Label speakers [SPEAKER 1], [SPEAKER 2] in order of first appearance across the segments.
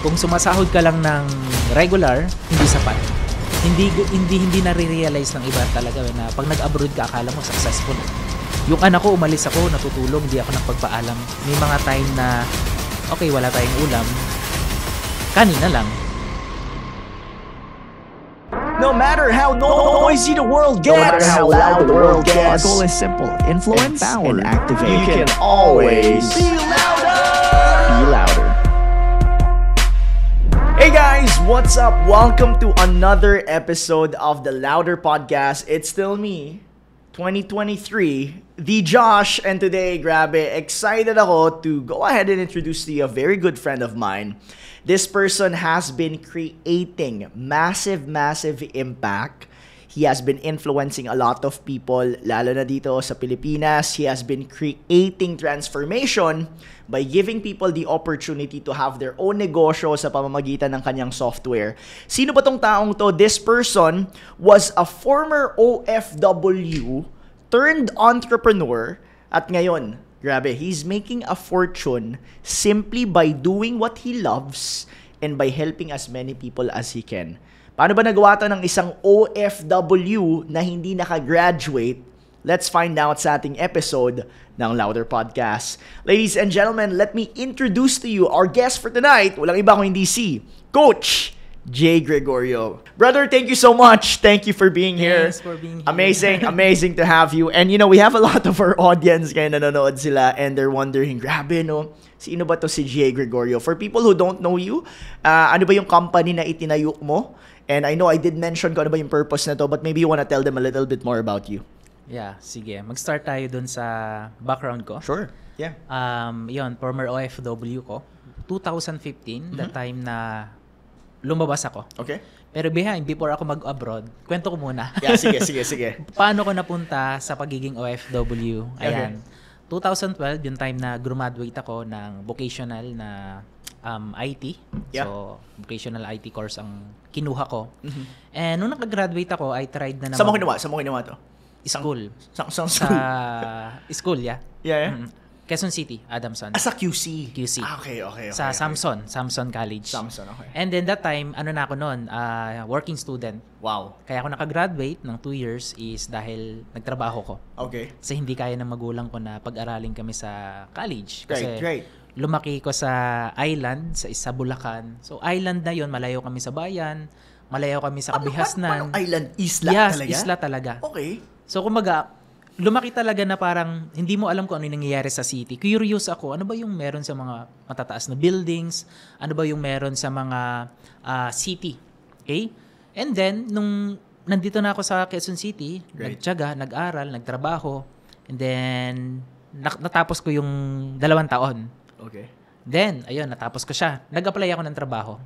[SPEAKER 1] kung sumasahod ka lang ng regular, hindi sapat. Hindi nare-realize ng iba talaga na pag nag-abroad ka, akala mo successful. Yung anak ko, umalis ako, natutulog, hindi ako nagpagpaalam. May mga time na, okay, wala tayong ulam, kanin na lang.
[SPEAKER 2] No matter how noisy the world gets,
[SPEAKER 3] no matter how loud the world gets,
[SPEAKER 2] our goal is simple: influence
[SPEAKER 3] and activate.
[SPEAKER 2] You can always be louder.
[SPEAKER 3] Be louder.
[SPEAKER 2] Hey guys, what's up? Welcome to another episode of the Louder Podcast. It's still me, 2023, the Josh, and today, grabe, excited ako to go ahead and introduce to you a very good friend of mine. This person has been creating massive impact. He has been influencing a lot of people, lalo na dito sa Pilipinas. He has been creating transformation by giving people the opportunity to have their own negosyo sa pamamagitan ng kanyang software. Sino ba tong taong to? This person was a former OFW turned entrepreneur at ngayon, grabe, he's making a fortune simply by doing what he loves and by helping as many people as he can. Paano ba nagawa to ng isang OFW na hindi nakagraduate? Let's find out sa ating episode ng Louder Podcast. Ladies and gentlemen, let me introduce to you our guest for tonight. Walang iba kung hindi si Coach Jay Gregorio. Brother, thank you so much. Thank you for being here.
[SPEAKER 1] Thanks for being here.
[SPEAKER 2] Amazing to have you. And you know, we have a lot of our audience kaya nanonood sila and they're wondering, grabe no, sino ba to si Jay Gregorio? For people who don't know you, ano ba yung company na itinayo mo? And I know I did mention kung ano ba yung purpose na to, but maybe you wanna tell them a little bit more about you.
[SPEAKER 1] Yeah, sige. Mag-start tayo dun sa background ko.
[SPEAKER 2] Sure. Yeah.
[SPEAKER 1] Yun, former OFW ko. 2015, the time na lumabas ako.
[SPEAKER 2] Okay.
[SPEAKER 1] Pero before ako mag-abroad, kwento ko muna.
[SPEAKER 2] Yeah, sige.
[SPEAKER 1] Paano ko napunta sa pagiging OFW? Ayan.
[SPEAKER 2] Okay.
[SPEAKER 1] 2012, yung time na graduate ako ng vocational na IT.
[SPEAKER 2] Yeah.
[SPEAKER 1] So, vocational IT course ang kinuha ko. Mm-hmm. And nung nakagraduate ako, I tried na naman.
[SPEAKER 2] Saan mo kinuha to?
[SPEAKER 1] School.
[SPEAKER 2] Sa school?
[SPEAKER 1] Sa school, yeah.
[SPEAKER 2] Yeah.
[SPEAKER 1] Mm-hmm. Quezon City, Adamson.
[SPEAKER 2] Sa QC?
[SPEAKER 1] QC.
[SPEAKER 2] Okay.
[SPEAKER 1] Sa Samson College.
[SPEAKER 2] Samson, okay.
[SPEAKER 1] And then that time, ano na ako noon, working student.
[SPEAKER 2] Wow.
[SPEAKER 1] Kaya ako nakagraduate ng 2 years is dahil nagtrabaho ko.
[SPEAKER 2] Okay.
[SPEAKER 1] Kasi hindi kaya ng magulang ko na pag-aralin kami sa college. Kasi
[SPEAKER 2] Great.
[SPEAKER 1] lumaki ko sa island, sa Bulacan. So island na yon, malayo kami sa bayan, malayo kami sa Kabihasnan.
[SPEAKER 2] Paano island? Isla talaga?
[SPEAKER 1] Yes, isla talaga.
[SPEAKER 2] Okay.
[SPEAKER 1] So kumbaga, lumaki talaga na parang hindi mo alam kung ano yung nangyayari sa city. Curious ako, ano ba yung meron sa mga matataas na buildings? Ano ba yung meron sa mga city? Okay? And then, nung nandito na ako sa Quezon City, nagtiyaga, nag-aral, nagtrabaho, and then, natapos ko yung 2 taon.
[SPEAKER 2] Okay.
[SPEAKER 1] Then, ayun, natapos ko siya. Nag-apply ako ng trabaho.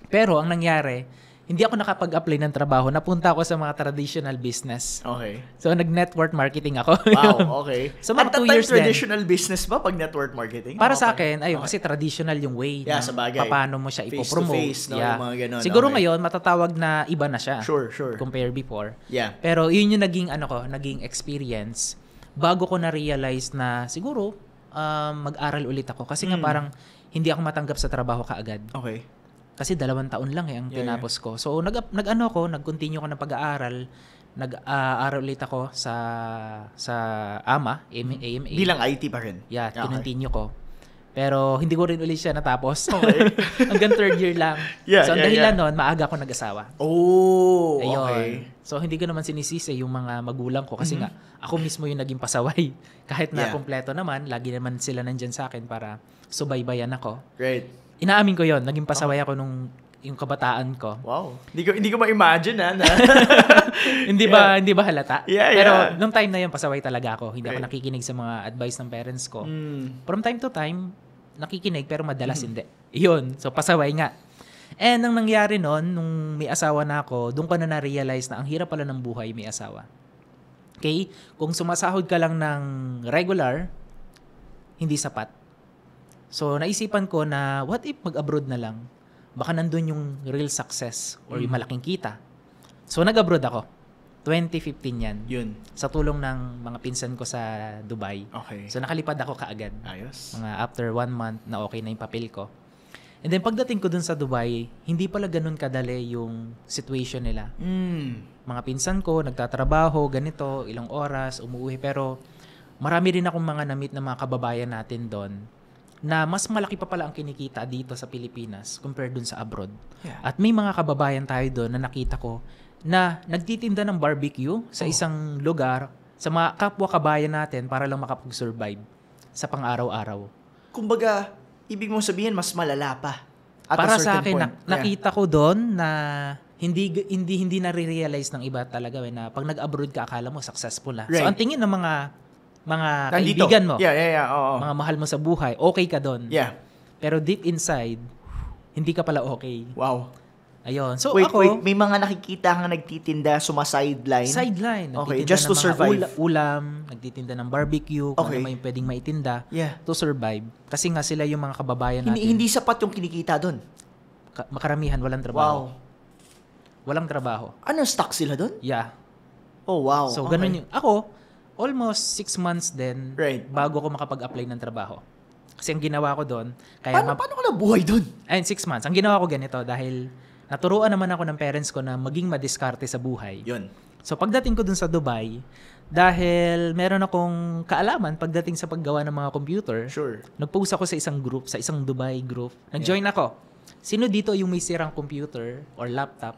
[SPEAKER 1] Pero, ang nangyari, hindi ako nakapag-apply ng trabaho. Napunta ako sa mga traditional business.
[SPEAKER 2] Okay.
[SPEAKER 1] So, nag-network marketing ako.
[SPEAKER 2] Wow, okay.
[SPEAKER 1] So, mga
[SPEAKER 2] At
[SPEAKER 1] 2 years
[SPEAKER 2] traditional business ba pag network marketing?
[SPEAKER 1] Para sa akin, ayun, kasi traditional yung way.
[SPEAKER 2] Yeah, sa bagay.
[SPEAKER 1] Paano mo siya ipopromote.
[SPEAKER 2] Face to face, no? Yung mga ganun.
[SPEAKER 1] Siguro
[SPEAKER 2] okay.
[SPEAKER 1] ngayon, matatawag na iba na siya.
[SPEAKER 2] Sure.
[SPEAKER 1] Compare before.
[SPEAKER 2] Yeah.
[SPEAKER 1] Pero yun yung naging experience. Bago ko na-realize na siguro, mag-aral ulit ako. Kasi nga parang hindi ako matanggap sa trabaho kaagad.
[SPEAKER 2] Okay.
[SPEAKER 1] Kasi 2 taon lang ang tinapos ko. So, nag-continue ko ng pag-aaral. Nag-aaral ulit ako sa AMA.
[SPEAKER 2] Bilang IT pa rin?
[SPEAKER 1] Yeah, kinontinue ko. Pero hindi ko rin ulit siya natapos.
[SPEAKER 2] Okay.
[SPEAKER 1] Hanggang 3rd year lang. So, ang dahilan nun, maaga ako nag-asawa.
[SPEAKER 2] Oh,
[SPEAKER 1] Ayun.
[SPEAKER 2] okay.
[SPEAKER 1] So, hindi ko naman sinisisi yung mga magulang ko kasi nga, ako mismo yung naging pasaway. Kahit na kompleto naman, lagi naman sila nandyan sa akin para subaybayan ako.
[SPEAKER 2] Great.
[SPEAKER 1] Inaamin ko yon, naging pasaway ako nung yung kabataan ko.
[SPEAKER 2] Wow. Hindi ko ma-imagine na.
[SPEAKER 1] hindi ba halata?
[SPEAKER 2] Yeah.
[SPEAKER 1] Pero nung time na yun, pasaway talaga ako. Hindi ako nakikinig sa mga advice ng parents ko. From time to time, nakikinig pero madalas hindi. Yun. So pasaway nga. And ang nangyari noon, nung may asawa na ako, doon ko na na-realize na ang hirap pala ng buhay may asawa. Okay? Kung sumasahod ka lang ng regular, hindi sapat. So, naisipan ko na what if mag-abroad na lang? Baka nandun yung real success or yung malaking kita. So, nag-abroad ako. 2015 yan.
[SPEAKER 2] Yun.
[SPEAKER 1] Sa tulong ng mga pinsan ko sa Dubai.
[SPEAKER 2] Okay.
[SPEAKER 1] So, nakalipad ako kaagad.
[SPEAKER 2] Ayos.
[SPEAKER 1] Mga after 1 month na okay na yung papel ko. And then pagdating ko dun sa Dubai, hindi pala ganun kadali yung situation nila. Mga pinsan ko, nagtatrabaho, ganito, ilang oras, umuwi. Pero marami rin akong mga na-meet na mga kababayan natin doon na mas malaki pa pala ang kinikita dito sa Pilipinas compared dun sa abroad.
[SPEAKER 2] Yeah.
[SPEAKER 1] At may mga kababayan tayo doon na nakita ko na nagtitinda ng barbecue sa isang lugar sa mga kapwa kabayan natin para lang makapag-survive sa pang-araw-araw.
[SPEAKER 2] Kumbaga, ibig mong sabihin, mas malala pa. At
[SPEAKER 1] Para
[SPEAKER 2] a
[SPEAKER 1] sa
[SPEAKER 2] certain
[SPEAKER 1] akin,
[SPEAKER 2] point.
[SPEAKER 1] nakita ko doon na hindi na-realize ng iba talaga na pag nag-abroad ka, akala mo successful na.
[SPEAKER 2] Right.
[SPEAKER 1] So, ang tingin ng mga
[SPEAKER 2] Nandito.
[SPEAKER 1] kaibigan mo,
[SPEAKER 2] Yeah, oo.
[SPEAKER 1] mga mahal mo sa buhay, okay ka doon.
[SPEAKER 2] Yeah.
[SPEAKER 1] Pero deep inside, hindi ka pala okay.
[SPEAKER 2] Wow.
[SPEAKER 1] Ayun. So,
[SPEAKER 2] Wait,
[SPEAKER 1] ako,
[SPEAKER 2] may mga nakikita kang nagtitinda, sumasideline?
[SPEAKER 1] sideline.
[SPEAKER 2] Okay,
[SPEAKER 1] Nagtitinda
[SPEAKER 2] just
[SPEAKER 1] ng
[SPEAKER 2] to
[SPEAKER 1] mga
[SPEAKER 2] survive.
[SPEAKER 1] Ulam, nagtitinda ng barbecue, kung
[SPEAKER 2] Okay.
[SPEAKER 1] ano may pwedeng maitinda,
[SPEAKER 2] Yeah.
[SPEAKER 1] to survive. Kasi nga sila yung mga kababayan natin.
[SPEAKER 2] Hindi sapat yung kinikita doon.
[SPEAKER 1] Makaramihan, walang trabaho.
[SPEAKER 2] Wow.
[SPEAKER 1] Walang trabaho.
[SPEAKER 2] Ano, stuck sila doon?
[SPEAKER 1] Yeah.
[SPEAKER 2] Oh, wow.
[SPEAKER 1] So,
[SPEAKER 2] Okay.
[SPEAKER 1] ganun yung... Ako, almost 6 months din
[SPEAKER 2] Right.
[SPEAKER 1] bago ko makapag-apply ng trabaho. Kasi ang ginawa ko doon, kaya
[SPEAKER 2] Paano ka nabuhay doon?
[SPEAKER 1] ayun, 6 months. Ang ginawa ko ganito dahil naturuan naman ako ng parents ko na maging madiskarte sa buhay.
[SPEAKER 2] Yun.
[SPEAKER 1] So pagdating ko dun sa Dubai, dahil meron akong kaalaman pagdating sa paggawa ng mga computer,
[SPEAKER 2] Sure.
[SPEAKER 1] nag-post ako sa isang group, sa isang Dubai group. Nag-join ako. Sino dito yung may sirang computer or laptop?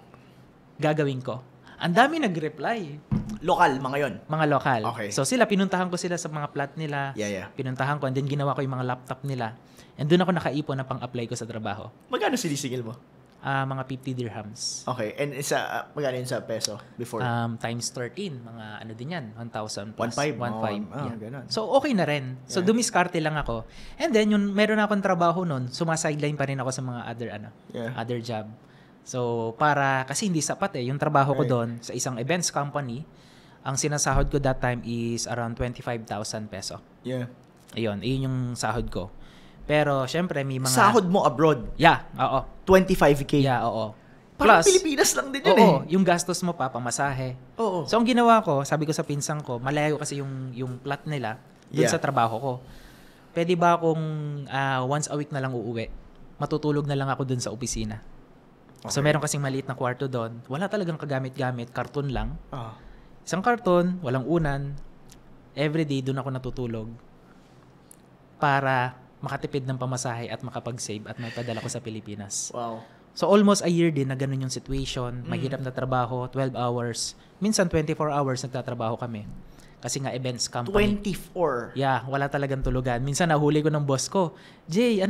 [SPEAKER 1] Gagawin ko. Ang dami nag-reply.
[SPEAKER 2] Lokal, mga yon.
[SPEAKER 1] Mga lokal.
[SPEAKER 2] Okay.
[SPEAKER 1] So pinuntahan ko sila sa mga plat nila.
[SPEAKER 2] Yeah.
[SPEAKER 1] Pinuntahan ko and then ginawa ko yung mga laptop nila. And doon ako nakaipon na pang-apply ko sa trabaho.
[SPEAKER 2] Magkano sinisingil mo?
[SPEAKER 1] Mga 50 dirhams.
[SPEAKER 2] Okay. And magkano yun sa peso before?
[SPEAKER 1] Times 13, mga ano din yan, 1,000 plus.
[SPEAKER 2] 1,500.
[SPEAKER 1] 1,500.
[SPEAKER 2] Oh,
[SPEAKER 1] yeah.
[SPEAKER 2] ganun.
[SPEAKER 1] So, okay na rin. So,
[SPEAKER 2] Yeah.
[SPEAKER 1] dumiskarte lang ako. And then, meron akong trabaho nun, sumasideline pa rin ako sa mga other job. So, kasi hindi sapat yung trabaho ko
[SPEAKER 2] Right.
[SPEAKER 1] doon sa isang events company, ang sinasahod ko that time is around 25,000 peso.
[SPEAKER 2] Yeah.
[SPEAKER 1] Ayun yung sahod ko. Pero, syempre, may mga...
[SPEAKER 2] Sahod mo abroad,
[SPEAKER 1] Yeah, oo.
[SPEAKER 2] 25K.
[SPEAKER 1] Yeah, oo.
[SPEAKER 2] Parang Pilipinas lang din yun
[SPEAKER 1] Oo, yung gastos mo pa, pamasahe.
[SPEAKER 2] Oo.
[SPEAKER 1] So, ang ginawa ko, sabi ko sa pinsang ko, malayo kasi yung plot nila dun
[SPEAKER 2] Yeah.
[SPEAKER 1] sa trabaho ko. Pwede ba akong once a week na lang uuwi? Matutulog na lang ako dun sa opisina. So, meron kasing maliit na kwarto doon. Wala talagang kagamit-gamit, karton lang.
[SPEAKER 2] Ah.
[SPEAKER 1] Isang karton, walang unan. Everyday, dun ako natutulog. Para makatipid ng pamasahe at makapag-save at may padala ko sa Pilipinas.
[SPEAKER 2] Wow.
[SPEAKER 1] So, almost a year din na ganun yung situation. Mahirap na trabaho, 12 hours. Minsan, 24 hours nagtatrabaho kami. Kasi nga, events company.
[SPEAKER 2] 24.
[SPEAKER 1] Yeah, wala talagang tulugan. Minsan, nahuli ko ng boss ko, Jay,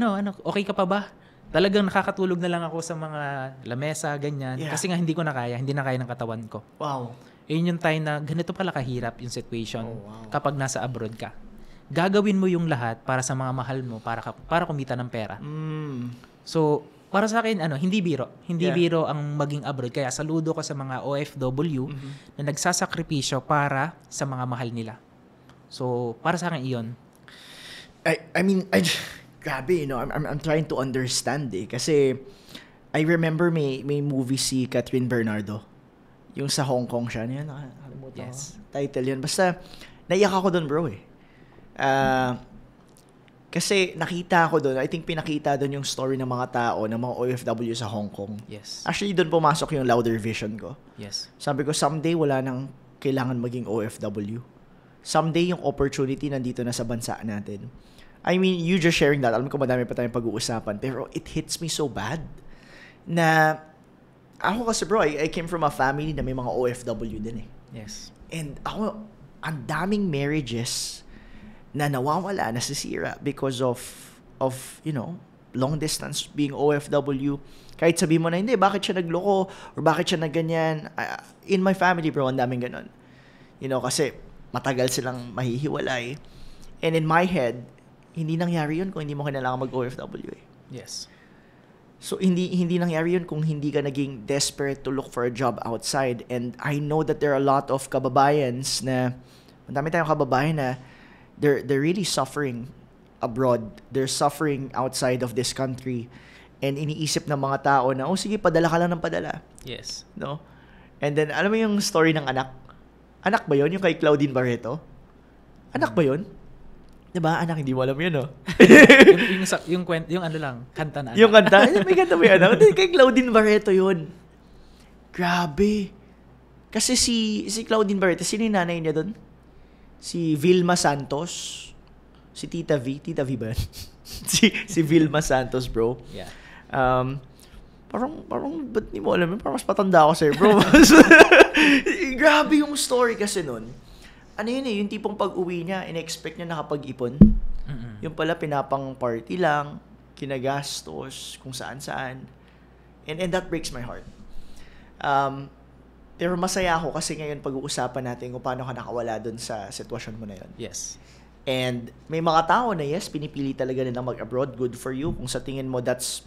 [SPEAKER 1] okay ka pa ba? Talagang nakakatulog na lang ako sa mga lamesa, ganyan.
[SPEAKER 2] Yeah.
[SPEAKER 1] Kasi nga, hindi na kaya ng katawan ko.
[SPEAKER 2] Wow.
[SPEAKER 1] Yun yung time na ganito pala kahirap yung situation
[SPEAKER 2] Oh, wow.
[SPEAKER 1] kapag nasa abroad ka. Gagawin mo yung lahat para sa mga mahal mo, para kumita ng pera. So, para sa akin, hindi biro. Hindi
[SPEAKER 2] Yeah.
[SPEAKER 1] biro ang maging abroad. Kaya saludo ko sa mga OFW na nagsasakripisyo para sa mga mahal nila. So, para sa akin iyon.
[SPEAKER 2] I mean, grabe, I'm trying to understand kasi I remember may movie si Catherine Bernardo. Yung sa Hong Kong siya. Ano yan? Nakalimutan
[SPEAKER 1] Yes.
[SPEAKER 2] ko. Title yun. Basta, naiyak ako doon, bro eh. Kasi nakita ko doon, I think pinakita doon yung story ng mga tao, ng mga OFW sa Hong Kong.
[SPEAKER 1] Yes.
[SPEAKER 2] Actually, doon pumasok yung louder vision ko.
[SPEAKER 1] Yes.
[SPEAKER 2] Sabi ko, someday wala nang kailangan maging OFW. Someday yung opportunity nandito na sa bansa natin. I mean, you just sharing that, alam ko madami pa tayong pag-uusapan, pero it hits me so bad na ako kasi bro, I came from a family na may mga OFW din eh.
[SPEAKER 1] Yes.
[SPEAKER 2] And ako, ang daming marriages na nawawala, nasisira because of long distance being OFW. Kahit sabi mo na, hindi, bakit siya nagloko or bakit siya nagganyan. In my family, bro, ang daming ganun. Kasi matagal silang mahihiwalay. And in my head, hindi nangyari yun kung hindi mo kailangan mag-OFW eh.
[SPEAKER 1] Yes.
[SPEAKER 2] So, hindi nangyari yun kung hindi ka naging desperate to look for a job outside. And I know that there are a lot of kababayans na, ang dami tayong kababayan na they're really suffering abroad. They're suffering outside of this country. And iniisip ng mga tao na, sige, padala ka lang ng padala.
[SPEAKER 1] Yes.
[SPEAKER 2] No? And then, alam mo yung story ng anak? Anak ba yun? Yung kay Claudine Barreto? Anak ba yun? Diba, anak, hindi mo alam yun, no?
[SPEAKER 1] yung ano lang, kanta na.
[SPEAKER 2] Yung kanta, may kanta mo yun, anak. Kay Claudine Barreto yun. Grabe. Kasi si Claudine Barreto, sino yung nanay niya doon? Si Vilma Santos. Si Tita V. Tita V ba? si Vilma Santos, bro.
[SPEAKER 1] Yeah.
[SPEAKER 2] Parang, ba't di mo alam yun? Parang mas patanda ako sa'yo, bro. Grabe yung story kasi nun. Ano yun yung tipong pag-uwi niya, in-expect niya nakapag-ipon. Yung pala, pinapang party lang, kinagastos, kung saan-saan. And that breaks my heart. Pero masaya ako kasi ngayon pag-uusapan natin kung paano ka nakawala dun sa sitwasyon mo na yun.
[SPEAKER 1] Yes.
[SPEAKER 2] And may mga tao na yes, pinipili talaga nilang mag-abroad. Good for you. Kung sa tingin mo that's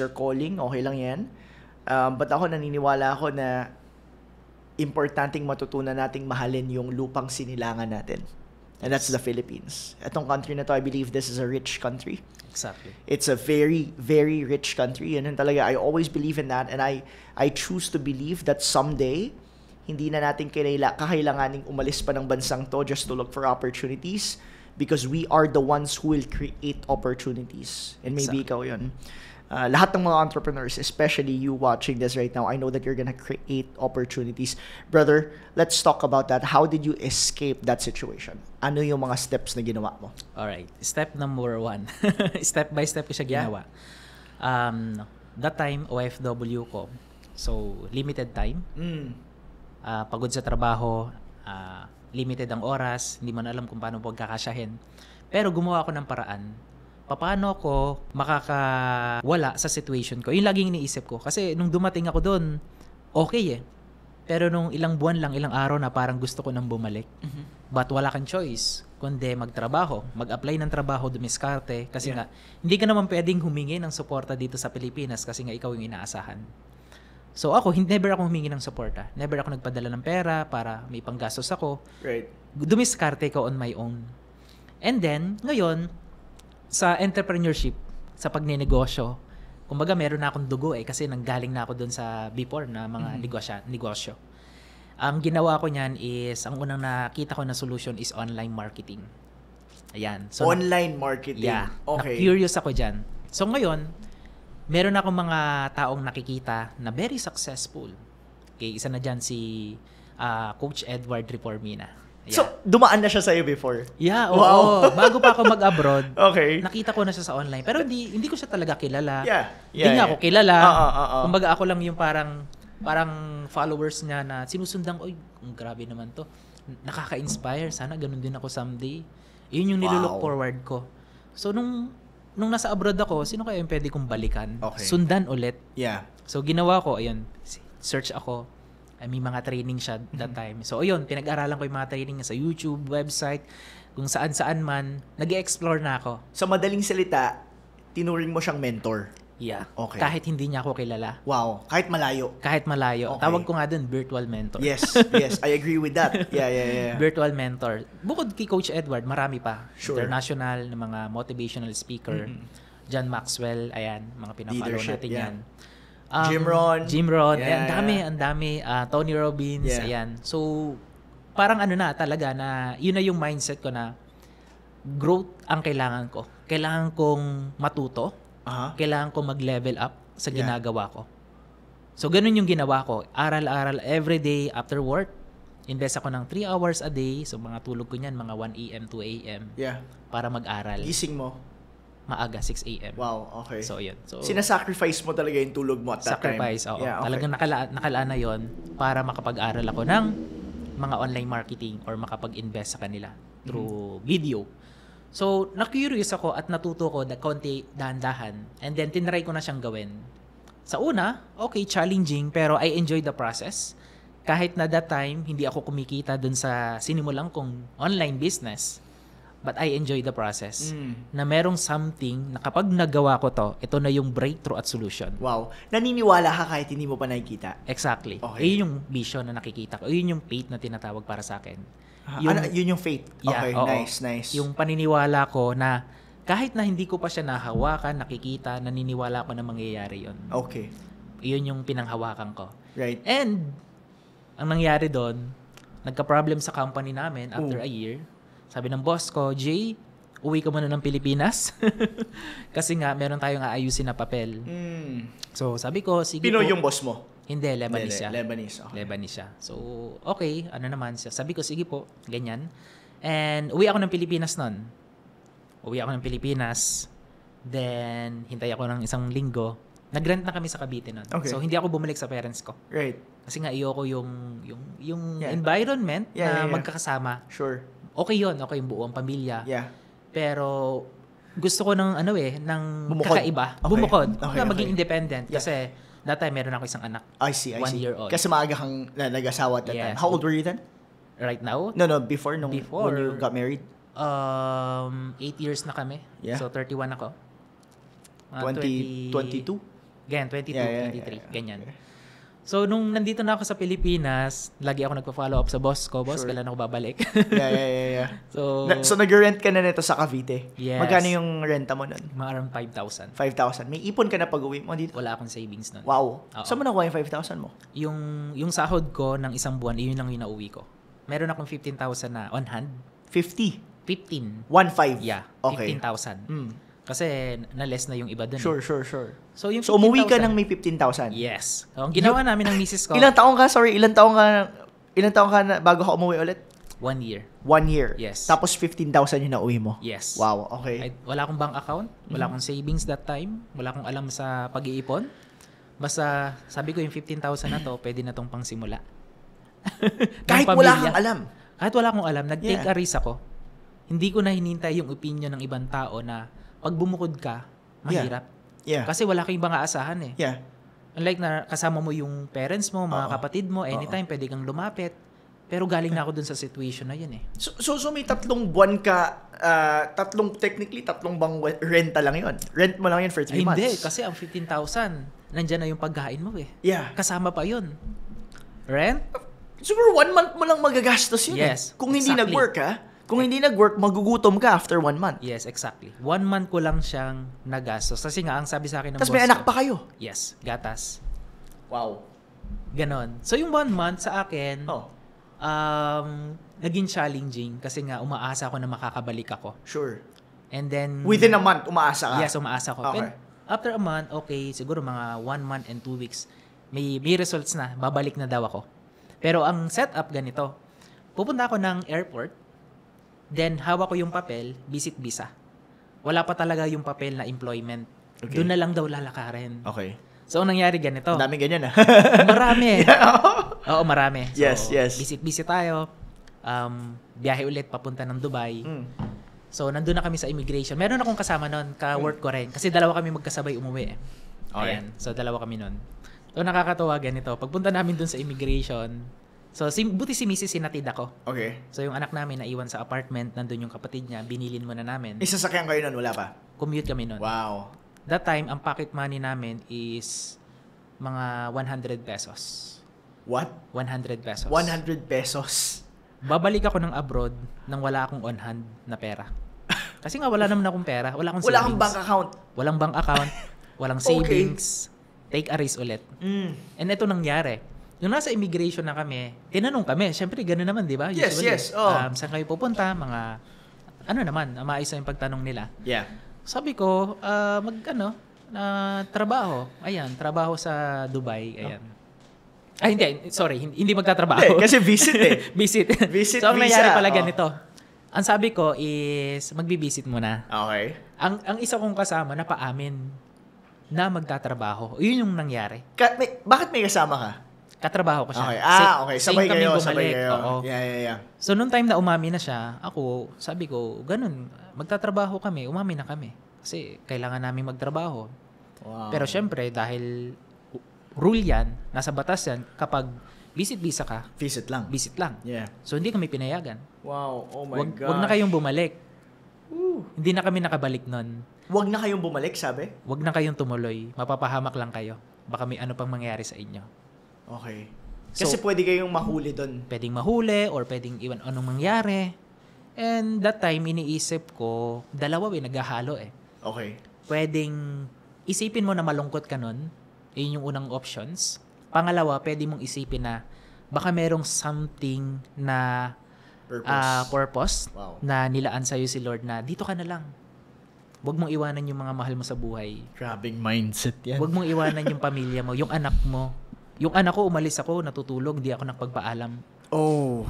[SPEAKER 2] your calling, okay lang yan. But ako naniniwala ako na importanteng matutunan nating mahalin yung lupang sinilangan natin. And that's the Philippines. Itong country na to, I believe this is a rich country.
[SPEAKER 1] Exactly.
[SPEAKER 2] It's a very, very rich country. And talaga, I always believe in that. And I choose to believe that someday, hindi na natin kakailanganing umalis pa ng bansang to just to look for opportunities because we are the ones who will create opportunities. And maybe ikaw yun. Lahat ng mga entrepreneurs, especially you watching this right now, I know that you're gonna create opportunities. Brother, let's talk about that. How did you escape that situation? Ano yung mga steps na ginawa mo?
[SPEAKER 1] Alright. Step number 1. Step by step ko siya ginawa. That time, OFW ko. So, limited time. Pagod sa trabaho. Limited ang oras. Hindi man alam kung paano pagkakasyahin. Pero gumawa ako ng paraan. Paano ako makakawala sa situation ko? Yung laging iniisip ko. Kasi nung dumating ako doon, okay eh. Pero nung ilang buwan lang, ilang araw na parang gusto ko nang bumalik. But wala kang choice kundi magtrabaho. Mag-apply ng trabaho, dumiskarte. Kasi nga, hindi ka naman pwedeng humingi ng suporta dito sa Pilipinas kasi nga ikaw yung inaasahan. So ako, never ako humingi ng suporta. Never ako nagpadala ng pera para may panggastos ako.
[SPEAKER 2] Right.
[SPEAKER 1] Dumiskarte ko on my own. And then, ngayon, sa entrepreneurship, sa pagninegosyo, kumbaga meron na akong dugo kasi nanggaling na ako doon sa before na mga negosyo. Ang ginawa ko niyan is, ang unang nakita ko na solution is online marketing. Ayan. So,
[SPEAKER 2] online marketing?
[SPEAKER 1] Yeah.
[SPEAKER 2] Okay.
[SPEAKER 1] Na-curious ako dyan. So ngayon, meron akong mga taong nakikita na very successful. Okay, isa na dyan si Coach Edward Reformina. Yeah.
[SPEAKER 2] So, dumaan na siya sa'yo before?
[SPEAKER 1] Yeah, oo.
[SPEAKER 2] Wow.
[SPEAKER 1] Bago pa ako mag-abroad,
[SPEAKER 2] okay.
[SPEAKER 1] nakita ko na siya sa online. Pero hindi ko siya talaga kilala.
[SPEAKER 2] Hindi
[SPEAKER 1] nga ako kilala.
[SPEAKER 2] Kumbaga
[SPEAKER 1] ako lang yung parang followers niya na sinusundan ko, grabe naman to. Nakaka-inspire. Sana ganun din ako someday. Yun yung nilulook forward ko. So, nung nasa abroad ako, sino kaya yung pwede kong balikan?
[SPEAKER 2] Okay.
[SPEAKER 1] Sundan ulit.
[SPEAKER 2] Yeah.
[SPEAKER 1] So, ginawa ko, ayun, search ako. May mga training siya that time. So, ayun, pinag-aralan ko yung mga training sa YouTube, website, kung saan-saan man. Nag-explore na ako.
[SPEAKER 2] Sa madaling salita, tinuring mo siyang mentor?
[SPEAKER 1] Yeah.
[SPEAKER 2] Okay.
[SPEAKER 1] Kahit hindi niya ako kilala.
[SPEAKER 2] Wow. Kahit malayo?
[SPEAKER 1] Kahit malayo.
[SPEAKER 2] Okay.
[SPEAKER 1] Tawag ko nga dun, virtual mentor.
[SPEAKER 2] Yes. I agree with that. Yeah.
[SPEAKER 1] Virtual mentor. Bukod kay Coach Edward, marami pa.
[SPEAKER 2] Sure.
[SPEAKER 1] International na mga motivational speaker. John Maxwell, ayan, mga pina-follow natin yan.
[SPEAKER 2] Jim Rohn.
[SPEAKER 1] Yeah, ang dami. Tony Robbins, ayan. So, parang talaga na, yun na yung mindset ko na growth ang kailangan ko. Kailangan kong matuto. Kailangan kong mag-level up sa ginagawa ko. So, ganun yung ginawa ko. Aral-aral everyday after work. Invest ako ng 3 hours a day. So, mga tulog ko niyan, mga 1 a.m., 2 a.m.
[SPEAKER 2] Yeah.
[SPEAKER 1] Para mag-aral.
[SPEAKER 2] Gising mo?
[SPEAKER 1] Maaga, 6 a.m.
[SPEAKER 2] Wow, okay.
[SPEAKER 1] So, yun. So,
[SPEAKER 2] sinasacrifice mo talaga yung tulog mo at that time?
[SPEAKER 1] Sacrifice, oo.
[SPEAKER 2] Yeah, okay.
[SPEAKER 1] Talagang nakalaan na yun para makapag-aral ako ng mga online marketing or makapag-invest sa kanila through video. So, na-curious ako at natuto ko na konti dahan-dahan. And then, tinry ko na siyang gawin. Sa una, okay, challenging, pero I enjoyed the process. Kahit na that time, hindi ako kumikita dun sa sinimulan kong online business. But I enjoy the process. Na merong something na kapag nagawa ko to, ito na yung breakthrough at solution.
[SPEAKER 2] Wow. Naniniwala ka kahit hindi mo pa nakikita?
[SPEAKER 1] Exactly.
[SPEAKER 2] Okay.
[SPEAKER 1] Yun yung vision na nakikita ko. Yun yung faith na tinatawag para sa akin.
[SPEAKER 2] Yun yung faith?
[SPEAKER 1] Yeah,
[SPEAKER 2] okay, nice.
[SPEAKER 1] Yung paniniwala ko na kahit na hindi ko pa siya nahawakan, nakikita, naniniwala ko na mangyayari yun.
[SPEAKER 2] Okay.
[SPEAKER 1] Yun yung pinanghawakan ko.
[SPEAKER 2] Right.
[SPEAKER 1] And, ang nangyari doon, nagka-problem sa company namin after a year. Sabi ng boss ko, Jay, uwi ka muna ng Pilipinas. Kasi nga, meron tayong aayusin na papel. So, sabi ko, sige
[SPEAKER 2] Pinoy
[SPEAKER 1] po.
[SPEAKER 2] yung boss mo?
[SPEAKER 1] Hindi, Lebanese siya.
[SPEAKER 2] Lebanese. Okay.
[SPEAKER 1] Lebanese siya. So, okay, ano naman siya. Sabi ko, sige po, ganyan. And uwi ako ng Pilipinas nun. Then, hintay ako ng isang linggo. Nag-rent na kami sa Cavite nun.
[SPEAKER 2] Okay.
[SPEAKER 1] So, hindi ako bumalik sa parents ko.
[SPEAKER 2] Right.
[SPEAKER 1] Kasi nga, ayoko yung
[SPEAKER 2] Yeah.
[SPEAKER 1] environment
[SPEAKER 2] Yeah,
[SPEAKER 1] na
[SPEAKER 2] yeah.
[SPEAKER 1] magkakasama.
[SPEAKER 2] Sure.
[SPEAKER 1] Okay yun. Okay yung buong pamilya.
[SPEAKER 2] Yeah.
[SPEAKER 1] Pero, gusto ko ng ng
[SPEAKER 2] Bumukod.
[SPEAKER 1] kakaiba.
[SPEAKER 2] Okay.
[SPEAKER 1] Bumukod.
[SPEAKER 2] Okay,
[SPEAKER 1] Na maging
[SPEAKER 2] okay.
[SPEAKER 1] independent.
[SPEAKER 2] Yeah.
[SPEAKER 1] Kasi, that time, meron ako isang anak.
[SPEAKER 2] I see.
[SPEAKER 1] 1 year old.
[SPEAKER 2] Kasi maaga kang nag-asawa at that
[SPEAKER 1] Yes.
[SPEAKER 2] time. How old were you then?
[SPEAKER 1] Right now,
[SPEAKER 2] No, before when
[SPEAKER 1] Before.
[SPEAKER 2] you got married?
[SPEAKER 1] 8 years na kami.
[SPEAKER 2] Yeah.
[SPEAKER 1] So, 31 ako.
[SPEAKER 2] 22?
[SPEAKER 1] Ganyan, 22,
[SPEAKER 2] Yeah,
[SPEAKER 1] 23.
[SPEAKER 2] yeah.
[SPEAKER 1] Ganyan.
[SPEAKER 2] Okay.
[SPEAKER 1] So, nung nandito na ako sa Pilipinas, lagi ako nagpa-follow up sa boss ko. Boss,
[SPEAKER 2] Sure.
[SPEAKER 1] kailan ako babalik?
[SPEAKER 2] Yeah.
[SPEAKER 1] So,
[SPEAKER 2] So nag-rent ka na nito sa Cavite?
[SPEAKER 1] Yes.
[SPEAKER 2] Magkano yung renta mo nun?
[SPEAKER 1] mga around 5,000.
[SPEAKER 2] 5,000. May ipon ka na pag-uwi mo dito?
[SPEAKER 1] Wala akong savings nun.
[SPEAKER 2] Wow.
[SPEAKER 1] Oo.
[SPEAKER 2] Saan mo nakuha yung 5,000 mo?
[SPEAKER 1] Yung sahod ko ng isang buwan, yun lang yung nauwi ko. Meron akong 15,000 na on hand.
[SPEAKER 2] 50?
[SPEAKER 1] 15.
[SPEAKER 2] 1,5?
[SPEAKER 1] Yeah,
[SPEAKER 2] Okay.
[SPEAKER 1] 15,000.
[SPEAKER 2] Mm.
[SPEAKER 1] Kasi na-less na yung iba dun.
[SPEAKER 2] Sure.
[SPEAKER 1] So, yung
[SPEAKER 2] So umuwi ka
[SPEAKER 1] 15,000
[SPEAKER 2] ng may 15,000?
[SPEAKER 1] Yes. So, ang ginawa namin ng misis ko,
[SPEAKER 2] Ilang taong ka na bago ka umuwi ulit?
[SPEAKER 1] 1 year.
[SPEAKER 2] 1 year?
[SPEAKER 1] Yes.
[SPEAKER 2] Tapos 15,000 yung nauwi mo?
[SPEAKER 1] Yes.
[SPEAKER 2] Wow, okay.
[SPEAKER 1] Wala akong bank account, wala akong savings that time, wala akong alam sa pag-iipon. Basta sabi ko yung 15,000 na to, pwede na tong pangsimula. Ng
[SPEAKER 2] Kahit wala
[SPEAKER 1] pamilya.
[SPEAKER 2] kang alam?
[SPEAKER 1] Kahit wala akong alam, nag-take
[SPEAKER 2] Yeah.
[SPEAKER 1] a risk ako. Hindi ko na hinintay yung opinion ng ibang tao na pag bumukod ka, mahirap.
[SPEAKER 2] Yeah.
[SPEAKER 1] Kasi wala kang ibang aasahan eh.
[SPEAKER 2] Yeah.
[SPEAKER 1] Unlike na kasama mo yung parents mo, mga
[SPEAKER 2] Oo.
[SPEAKER 1] kapatid mo, anytime pwede kang lumapit. Pero galing na ako dun sa situation na yun eh.
[SPEAKER 2] So may 3 buwan ka, technically 3 bang renta lang yun. Rent mo lang yun for 3
[SPEAKER 1] Ay,
[SPEAKER 2] months.
[SPEAKER 1] hindi, kasi ang 15,000, nandyan na yung pagkain mo eh.
[SPEAKER 2] Yeah.
[SPEAKER 1] Kasama pa yun. Rent?
[SPEAKER 2] Siguro 1 month mo lang magagastos yun.
[SPEAKER 1] Yes,
[SPEAKER 2] Kung hindi
[SPEAKER 1] exactly.
[SPEAKER 2] nag-work ha. Kung hindi nag-work, magugutom ka after 1 month.
[SPEAKER 1] Yes, exactly. 1 month ko lang siyang nagastos. Kasi nga, ang sabi sa akin ng
[SPEAKER 2] Tapos
[SPEAKER 1] boss
[SPEAKER 2] may anak
[SPEAKER 1] ko,
[SPEAKER 2] pa kayo.
[SPEAKER 1] yes, gatas.
[SPEAKER 2] Wow.
[SPEAKER 1] Ganon. So, yung 1 month sa akin,
[SPEAKER 2] Oh,
[SPEAKER 1] naging challenging kasi nga umaasa ako na makakabalik ako.
[SPEAKER 2] sure.
[SPEAKER 1] And then,
[SPEAKER 2] Within a month, umaasa ka?
[SPEAKER 1] yes, umaasa ko.
[SPEAKER 2] Okay.
[SPEAKER 1] Pero after a month, okay, siguro mga 1 month and 2 weeks, may results na, babalik na daw ako. Pero ang setup ganito, pupunta ako ng airport, then hawak ko yung papel, visit visa. Wala pa talaga yung papel na employment.
[SPEAKER 2] Okay.
[SPEAKER 1] Doon na lang daw lalakarin.
[SPEAKER 2] Okay.
[SPEAKER 1] So, ang nangyari ganito.
[SPEAKER 2] Ang daming ganyan ah.
[SPEAKER 1] Marami. Oo, marami. So,
[SPEAKER 2] Yes.
[SPEAKER 1] Visit tayo. Biyahe ulit papunta ng Dubai.
[SPEAKER 2] Mm.
[SPEAKER 1] So, nandun na kami sa immigration. Meron akong kasama nun, ka-work ko rin. Kasi dalawa kami magkasabay umuwi.
[SPEAKER 2] Okay.
[SPEAKER 1] Ayan. So, dalawa kami nun. So, nakakatawa ganito. Pagpunta namin dun sa immigration, so, buti si Mrs. sinatid ako.
[SPEAKER 2] Okay.
[SPEAKER 1] So, yung anak namin naiwan sa apartment, nandun yung kapatid niya, binilin muna namin.
[SPEAKER 2] Isasakyan kayo nun, wala pa?
[SPEAKER 1] Commute kami nun.
[SPEAKER 2] Wow.
[SPEAKER 1] That time, ang pocket money namin is mga 100 pesos.
[SPEAKER 2] What?
[SPEAKER 1] 100 pesos.
[SPEAKER 2] 100 pesos.
[SPEAKER 1] Babalik ako ng abroad nang wala akong on hand na pera. Kasi nga wala naman akong pera, wala akong
[SPEAKER 2] Wala
[SPEAKER 1] savings.
[SPEAKER 2] kang bank account.
[SPEAKER 1] Walang bank account, walang
[SPEAKER 2] Okay.
[SPEAKER 1] savings. Take a risk ulit.
[SPEAKER 2] Mm.
[SPEAKER 1] And ito nangyari. Nung nasa immigration na kami, tinanong kami, syempre gano'n naman, di ba?
[SPEAKER 2] Yes,
[SPEAKER 1] Usually.
[SPEAKER 2] yes. Oh.
[SPEAKER 1] Saan kayo pupunta? Mga, maayos na yung pagtanong nila.
[SPEAKER 2] Yeah.
[SPEAKER 1] Sabi ko, trabaho. Ayan, trabaho sa Dubai. Ayan. Ay, hindi. Sorry, hindi magtatrabaho.
[SPEAKER 2] Hindi, kasi visit eh.
[SPEAKER 1] Visit.
[SPEAKER 2] Visit
[SPEAKER 1] So, ang
[SPEAKER 2] visa,
[SPEAKER 1] nangyari pala
[SPEAKER 2] oh.
[SPEAKER 1] ganito. Ang sabi ko is, magbibisit muna.
[SPEAKER 2] Okay.
[SPEAKER 1] Ang isa kong kasama na paamin na magtatrabaho. Yun yung nangyari.
[SPEAKER 2] Bakit may kasama ka?
[SPEAKER 1] Katrabaho ko siya.
[SPEAKER 2] Okay. Okay.
[SPEAKER 1] Same
[SPEAKER 2] Sabay
[SPEAKER 1] kaming
[SPEAKER 2] kayo,
[SPEAKER 1] bumalik.
[SPEAKER 2] sabay kayo.
[SPEAKER 1] Oo.
[SPEAKER 2] Yeah.
[SPEAKER 1] So, nung time na umami na siya, ako, sabi ko, ganun, magtatrabaho kami, umami na kami. Kasi kailangan namin magtrabaho.
[SPEAKER 2] Wow.
[SPEAKER 1] Pero syempre, dahil rule yan, nasa batas yan, kapag visit visa ka,
[SPEAKER 2] Visit lang.
[SPEAKER 1] visit lang.
[SPEAKER 2] Yeah.
[SPEAKER 1] So, hindi kami pinayagan.
[SPEAKER 2] Wow. Oh my God.
[SPEAKER 1] Wag na kayong bumalik.
[SPEAKER 2] Woo.
[SPEAKER 1] Hindi na kami nakabalik nun.
[SPEAKER 2] Wag na kayong bumalik, sabi?
[SPEAKER 1] Wag na kayong tumuloy. Mapapahamak lang kayo. Baka may ano pang mangyari sa inyo.
[SPEAKER 2] Okay. Kasi
[SPEAKER 1] So,
[SPEAKER 2] pwede kayong mahuli doon.
[SPEAKER 1] Pwedeng mahuli or pwedeng iwan anong mangyari. And that time, iniisip ko, dalawa naghahalo eh.
[SPEAKER 2] Okay.
[SPEAKER 1] Pwedeng isipin mo na malungkot ka nun. Yun yung unang options. Pangalawa, pwede mong isipin na baka merong something na
[SPEAKER 2] Purpose.
[SPEAKER 1] purpose
[SPEAKER 2] Wow.
[SPEAKER 1] na nilaan sa'yo si Lord na dito ka na lang. Huwag mong iwanan yung mga mahal mo sa buhay.
[SPEAKER 2] Grabing mindset yan.
[SPEAKER 1] Huwag mong iwanan yung pamilya mo, yung anak mo. Yung anak ko, umalis ako, natutulog, di ako nagpagpaalam.
[SPEAKER 2] Oh.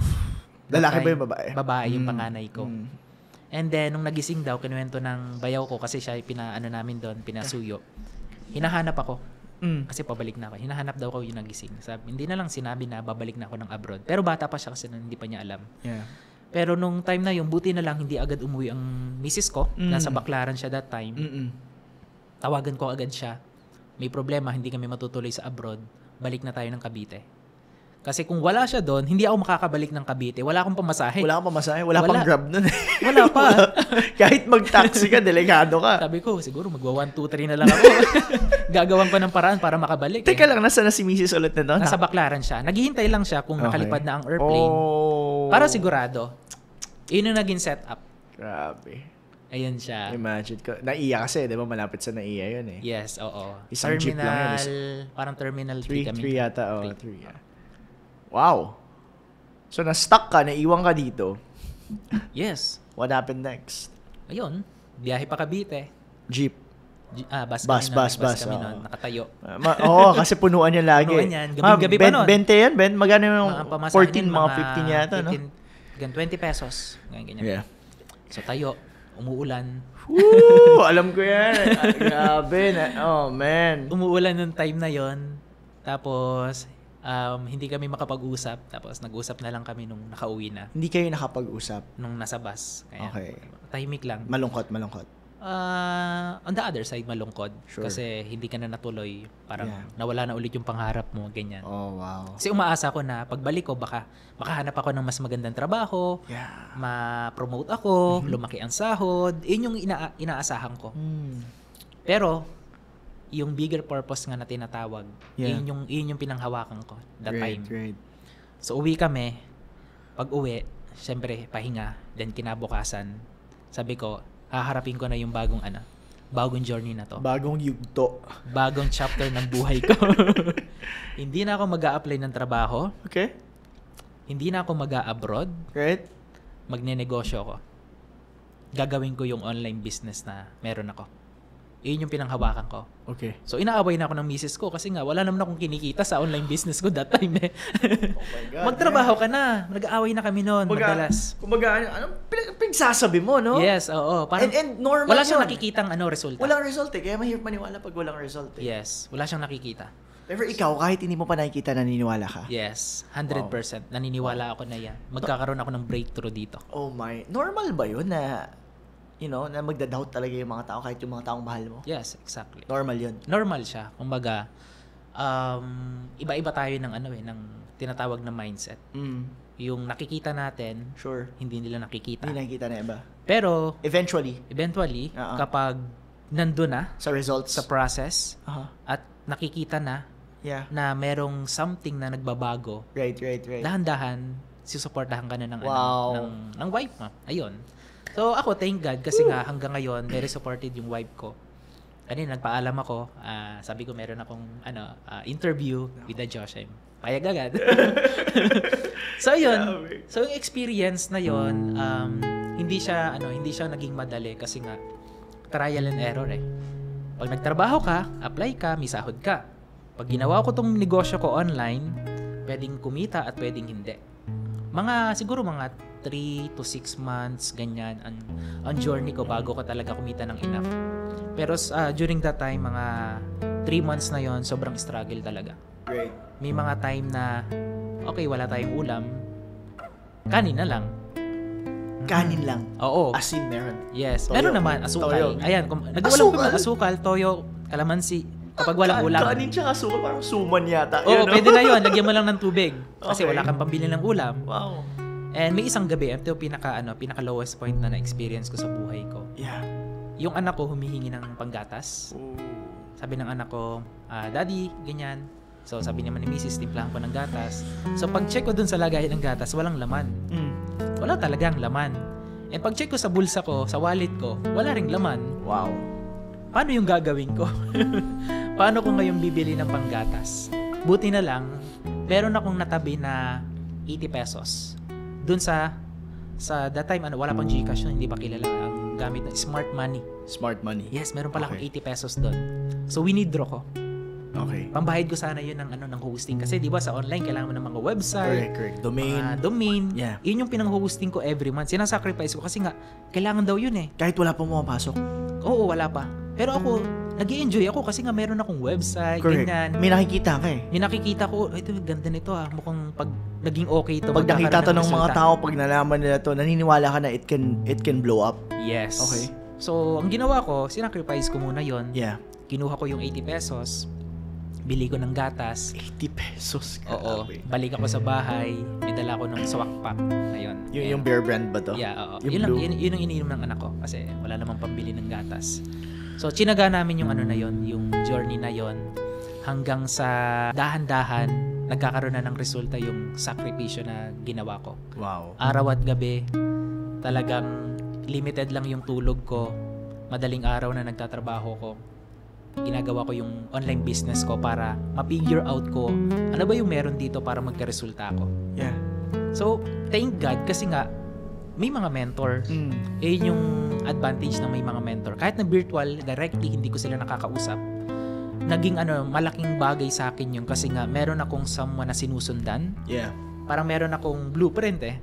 [SPEAKER 2] Lalaki ba yung babae?
[SPEAKER 1] Babae yung panganay ko. And then, nung nagising daw, kinuwento ng bayaw ko kasi siya namin doon, pinasuyo. Hinahanap ako. Kasi pabalik na ako. Hinahanap daw ko yung nagising. Sabi, hindi na lang sinabi na babalik na ako ng abroad. Pero bata pa siya kasi hindi pa niya alam.
[SPEAKER 2] Yeah.
[SPEAKER 1] Pero nung time na yun, buti na lang hindi agad umuwi ang misis ko. Nasa Baclaran siya that time. Tawagan ko agad siya. May problema, hindi kami matutuloy sa abroad. Balik na tayo ng Cavite. Kasi kung wala siya doon, hindi ako makakabalik ng Cavite. Wala akong pamasahe.
[SPEAKER 2] Wala kang pamasahe? Wala pang Grab nun.
[SPEAKER 1] Wala pa.
[SPEAKER 2] Kahit mag-taxi ka, delikado ka.
[SPEAKER 1] Sabi ko, siguro magwa 1, 2, 3 na lang ako. Gagawan ko ng paraan para makabalik.
[SPEAKER 2] Teka lang, nasa na si Mrs. ulit na doon?
[SPEAKER 1] Nasa Baclaran siya. Naghihintay lang siya kung nakalipad na ang airplane.
[SPEAKER 2] Oh.
[SPEAKER 1] Para sigurado. Yun yung naging setup.
[SPEAKER 2] Grabe.
[SPEAKER 1] Ayun siya.
[SPEAKER 2] Imagine ko. Naiya kasi, di ba? Malapit sa Naiya yun eh.
[SPEAKER 1] Yes, oo.
[SPEAKER 2] Isang jeep lang yun.
[SPEAKER 1] Parang Terminal 3 kami.
[SPEAKER 2] 3 yata. Oh, 3 yeah. Wow. So, na-stuck ka, naiwan ka dito.
[SPEAKER 1] Yes.
[SPEAKER 2] What happened next?
[SPEAKER 1] Ayun. Biyahe pa Cavite.
[SPEAKER 2] Jeep.
[SPEAKER 1] Bus
[SPEAKER 2] oo.
[SPEAKER 1] kami nun. Nakatayo.
[SPEAKER 2] Oo, kasi punuan yan lagi.
[SPEAKER 1] Punuan yan. Gabi pa nun.
[SPEAKER 2] 20 yan, Ben? Magkano yung
[SPEAKER 1] Pamasahe
[SPEAKER 2] 14,
[SPEAKER 1] niyan,
[SPEAKER 2] mga 15 yata, no?
[SPEAKER 1] 20 pesos. Ganyan.
[SPEAKER 2] Yeah.
[SPEAKER 1] So tayo, umuulan.
[SPEAKER 2] Woo! Alam ko yan. Grabe. Oh, man.
[SPEAKER 1] Umuulan nung time na yon. Tapos, hindi kami makapag-usap. Tapos, nag-usap na lang kami nung nakauwi na.
[SPEAKER 2] Hindi kayo nakapag-usap?
[SPEAKER 1] Nung nasa bus. Kaya,
[SPEAKER 2] Okay.
[SPEAKER 1] tahimik lang.
[SPEAKER 2] Malungkot.
[SPEAKER 1] On the other side, malungkod.
[SPEAKER 2] Sure.
[SPEAKER 1] Kasi hindi ka na natuloy. Parang
[SPEAKER 2] Yeah.
[SPEAKER 1] nawala na ulit yung pangarap mo. Ganyan.
[SPEAKER 2] Oh, wow.
[SPEAKER 1] Kasi umaasa ko na pagbalik ko, baka makahanap ako ng mas magandang trabaho.
[SPEAKER 2] Yeah.
[SPEAKER 1] Ma-promote ako. Lumaki ang sahod. Yun yung inaasahan ko. Pero, yung bigger purpose nga na tinatawag,
[SPEAKER 2] Yeah.
[SPEAKER 1] yun yung pinanghawakan ko that time.
[SPEAKER 2] Great.
[SPEAKER 1] So, uwi kami. Pag uwi, syempre, pahinga. Then, kinabukasan, sabi ko, haharapin ko na yung bagong journey na to.
[SPEAKER 2] Bagong yugto.
[SPEAKER 1] Bagong chapter ng buhay ko. Hindi na ako mag-a-apply ng trabaho.
[SPEAKER 2] Okay.
[SPEAKER 1] Hindi na ako mag-a-abroad.
[SPEAKER 2] Great.
[SPEAKER 1] Magne-negosyo ako. Gagawin ko yung online business na meron ako. Yun yung pinanghawakan ko.
[SPEAKER 2] Okay.
[SPEAKER 1] So, inaaway na ako ng misis ko kasi nga, wala naman akong kinikita sa online business ko that time eh.
[SPEAKER 2] Oh my God.
[SPEAKER 1] Magtrabaho ka na. Nag-aaway na kami noon, madalas.
[SPEAKER 2] Kumbaga, anong pinagsasabi mo, no?
[SPEAKER 1] Yes, oo. Parang,
[SPEAKER 2] And normal
[SPEAKER 1] wala siyang
[SPEAKER 2] yun.
[SPEAKER 1] nakikitang resulta.
[SPEAKER 2] Walang result eh. Kaya mahirap maniwala pag walang result eh.
[SPEAKER 1] Yes, wala siyang nakikita.
[SPEAKER 2] Pero ikaw, kahit hindi mo pa nakikita, naniniwala ka?
[SPEAKER 1] Yes, 100%. Naniniwala ako na yan. Magkakaroon ako ng breakthrough dito.
[SPEAKER 2] Oh my. Normal ba yun na, na magda-doubt talaga yung mga tao kahit yung mga taong mahal mo?
[SPEAKER 1] Yes, exactly.
[SPEAKER 2] Normal yun.
[SPEAKER 1] Normal siya. Kumbaga, iba-iba tayo ng ng tinatawag na mindset. Yung nakikita natin,
[SPEAKER 2] Sure.
[SPEAKER 1] hindi nila nakikita.
[SPEAKER 2] Hindi nakikita na iba.
[SPEAKER 1] Pero,
[SPEAKER 2] Eventually,
[SPEAKER 1] eventually,
[SPEAKER 2] Oo.
[SPEAKER 1] kapag nandun na
[SPEAKER 2] sa results.
[SPEAKER 1] sa process
[SPEAKER 2] Aha.
[SPEAKER 1] at nakikita na
[SPEAKER 2] Yeah.
[SPEAKER 1] na merong something na nagbabago,
[SPEAKER 2] Right.
[SPEAKER 1] dahan-dahan, susuportahan ka na ng,
[SPEAKER 2] Wow.
[SPEAKER 1] ng wife mo. Ayun. So, ako, thank God, kasi nga hanggang ngayon, very supported yung wife ko. Kanina, nagpaalam ako, sabi ko meron akong interview with the Josh. Payag agad. So, yun. So, yung experience na yun, hindi siya naging madali kasi nga, trial and error eh. Pag nagtrabaho ka, apply ka, may sahod ka. Pag ginawa ko tong negosyo ko online, pwedeng kumita at pwedeng hindi. Siguro mga 3 to 6 months, ganyan, ang journey ko bago ko talaga kumita ng enough. Pero during that time, mga 3 months na yon, sobrang struggle talaga.
[SPEAKER 2] Great.
[SPEAKER 1] May mga time na, okay, wala tayong ulam, kanin na lang.
[SPEAKER 2] Kanin lang.
[SPEAKER 1] Oo.
[SPEAKER 2] Asin meron.
[SPEAKER 1] Yes.
[SPEAKER 2] Toyo.
[SPEAKER 1] Meron naman, asukal.
[SPEAKER 2] Toyo.
[SPEAKER 1] Ayan, nagwawalan
[SPEAKER 2] Asukal?
[SPEAKER 1] ko ng asukal, toyo, kalamansi. Kapag walang ulam.
[SPEAKER 2] Kanin tsaka asukal, parang suman yata.
[SPEAKER 1] Oo, pwede na yun. Lagyan mo lang ng tubig. Kasi
[SPEAKER 2] Okay.
[SPEAKER 1] wala kang pambili ng ulam.
[SPEAKER 2] Wow.
[SPEAKER 1] And may isang gabi, ito yung pinaka lowest point na na-experience ko sa buhay ko.
[SPEAKER 2] Yeah.
[SPEAKER 1] Yung anak ko humihingi ng panggatas. Sabi ng anak ko, Daddy, ganyan. So sabi naman ni Mrs., timplahan ko ng gatas. So pag-check ko dun sa lagayan ng gatas, walang laman. Wala talagang laman. And pag-check ko sa bulsa ko, sa wallet ko, wala ring laman.
[SPEAKER 2] Wow.
[SPEAKER 1] Paano yung gagawin ko? Paano ko ngayon bibili ng panggatas? Buti na lang, meron akong natabi na 80 pesos. Dun sa Sa that time, wala pang GCash nun, hindi pa kilala. Ang gamit na Smart Money.
[SPEAKER 2] Smart money.
[SPEAKER 1] Yes, meron pala akong
[SPEAKER 2] Okay.
[SPEAKER 1] 80 pesos doon. So, winidraw ko.
[SPEAKER 2] Okay.
[SPEAKER 1] Pambahid ko sana yun ng hosting. Kasi di ba sa online, kailangan mo ng mga website,
[SPEAKER 2] Correct. Domain.
[SPEAKER 1] domain.
[SPEAKER 2] Yeah.
[SPEAKER 1] Yun yung pinang-hosting ko every month. Sinasacrifice ko kasi nga, kailangan daw yun eh.
[SPEAKER 2] Kahit wala pa pumapasok.
[SPEAKER 1] Oo, wala pa. Pero ako, nag-i-enjoy ako kasi nga meron akong website,
[SPEAKER 2] Correct.
[SPEAKER 1] ganyan.
[SPEAKER 2] May nakikita ka eh.
[SPEAKER 1] May nakikita ko, ito, ganda nito mukhang pag naging okay ito.
[SPEAKER 2] Pag nakita to
[SPEAKER 1] magkakaroon
[SPEAKER 2] ng mga
[SPEAKER 1] resulta.
[SPEAKER 2] tao, pag nalaman nila to, naniniwala ka na it can blow up.
[SPEAKER 1] Yes.
[SPEAKER 2] Okay.
[SPEAKER 1] So, ang ginawa ko, sinacrifice ko muna yon.
[SPEAKER 2] Yeah.
[SPEAKER 1] Kinuha ko yung 80 pesos, bili ko ng gatas.
[SPEAKER 2] 80 pesos.
[SPEAKER 1] Oo.
[SPEAKER 2] Grabe.
[SPEAKER 1] Balik ako sa bahay, may dala ko ng swak pack. Ayun.
[SPEAKER 2] Yung Bear Brand ba to?
[SPEAKER 1] Yeah, oo.
[SPEAKER 2] Yung
[SPEAKER 1] Yun, lang,
[SPEAKER 2] blue?
[SPEAKER 1] yun ang iniinom ng anak ko kasi wala namang pambili ng gatas. So, tsinaga namin yung na yon, yung journey na yon hanggang sa dahan-dahan nagkakaroon na ng resulta yung sakripisyo na ginawa ko.
[SPEAKER 2] Wow.
[SPEAKER 1] Araw at gabi, talagang limited lang yung tulog ko. Madaling araw na nagtatrabaho ko. Ginagawa ko yung online business ko para ma-figure out ko ano ba yung meron dito para magka-resulta ako.
[SPEAKER 2] Yeah.
[SPEAKER 1] So, thank God kasi nga may mga mentor. Yun yung advantage na may mga mentor. Kahit na virtual, directly, hindi ko sila nakakausap. Naging malaking bagay sa akin yun kasi nga meron akong someone na sinusundan.
[SPEAKER 2] Yeah.
[SPEAKER 1] Parang meron akong blueprint eh.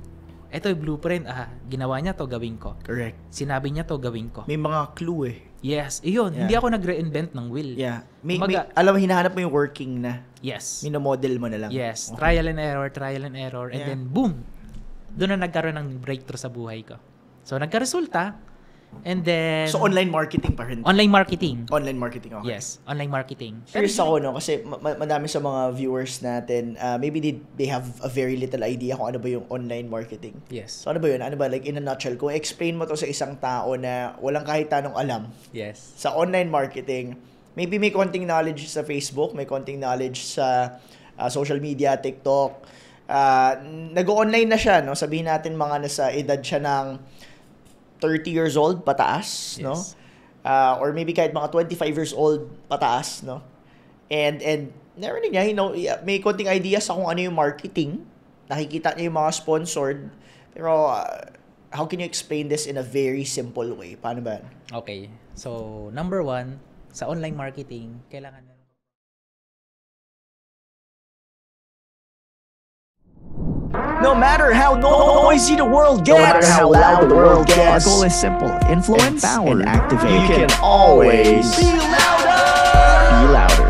[SPEAKER 1] Ito yung blueprint, ginawa niya to, gawin ko.
[SPEAKER 2] Correct.
[SPEAKER 1] Sinabi niya to, gawin ko.
[SPEAKER 2] May mga clue eh.
[SPEAKER 1] Yes, iyon.
[SPEAKER 2] Yeah.
[SPEAKER 1] Hindi ako nag-reinvent ng wheel.
[SPEAKER 2] Yeah. May,
[SPEAKER 1] Kumbaga-
[SPEAKER 2] alam mo, hinahanap mo yung working na.
[SPEAKER 1] Yes.
[SPEAKER 2] Minomodel mo na lang.
[SPEAKER 1] Yes.
[SPEAKER 2] Okay.
[SPEAKER 1] Trial and error, and
[SPEAKER 2] Yeah.
[SPEAKER 1] then boom! Doon na nagkaroon ng breakthrough sa buhay ko. So, nagkaresulta, and then...
[SPEAKER 2] So, online marketing pa rin.
[SPEAKER 1] Online marketing.
[SPEAKER 2] Online marketing, okay.
[SPEAKER 1] Yes, online marketing.
[SPEAKER 2] Curious ako, no? Kasi madami sa mga viewers natin, maybe they have a very little idea kung ano ba yung online marketing.
[SPEAKER 1] Yes.
[SPEAKER 2] So, ano ba yun? Ano ba? Like, in a nutshell, kung explain mo to sa isang tao na walang kahit tanong alam
[SPEAKER 1] Yes.
[SPEAKER 2] sa online marketing, maybe may konting knowledge sa Facebook, may konting knowledge sa social media, TikTok. Nag-online na siya, no? Sabihin natin mga nasa edad siya ng 30 years old pataas,
[SPEAKER 1] Yes.
[SPEAKER 2] no? Or maybe kahit mga 25 years old pataas, no? And narinig niya, may konting idea sa kung ano yung marketing. Nakikita niya yung mga sponsored. Pero how can you explain this in a very simple way? Paano ba?
[SPEAKER 1] Okay. So, number 1, sa online marketing, kailangan na
[SPEAKER 3] No matter how noisy the world gets,
[SPEAKER 2] No matter how loud the world gets,
[SPEAKER 3] our goal is simple: influence
[SPEAKER 2] Empower.
[SPEAKER 3] and activate.
[SPEAKER 2] You can always
[SPEAKER 3] be louder.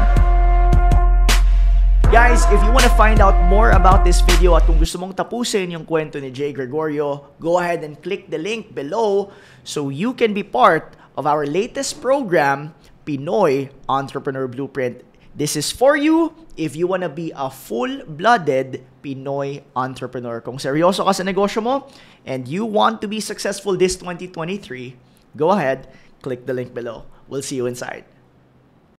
[SPEAKER 2] Guys, if you want to find out more about this video at kung gusto mong tapusin yung kwento ni Jay Gregorio, go ahead and click the link below so you can be part of our latest program, Pinoy Entrepreneur Blueprint. This is for you if you want to be a full-blooded Pinoy entrepreneur. Kung seryoso ka sa negosyo mo and you want to be successful this 2023, go ahead, click the link below. We'll see you inside.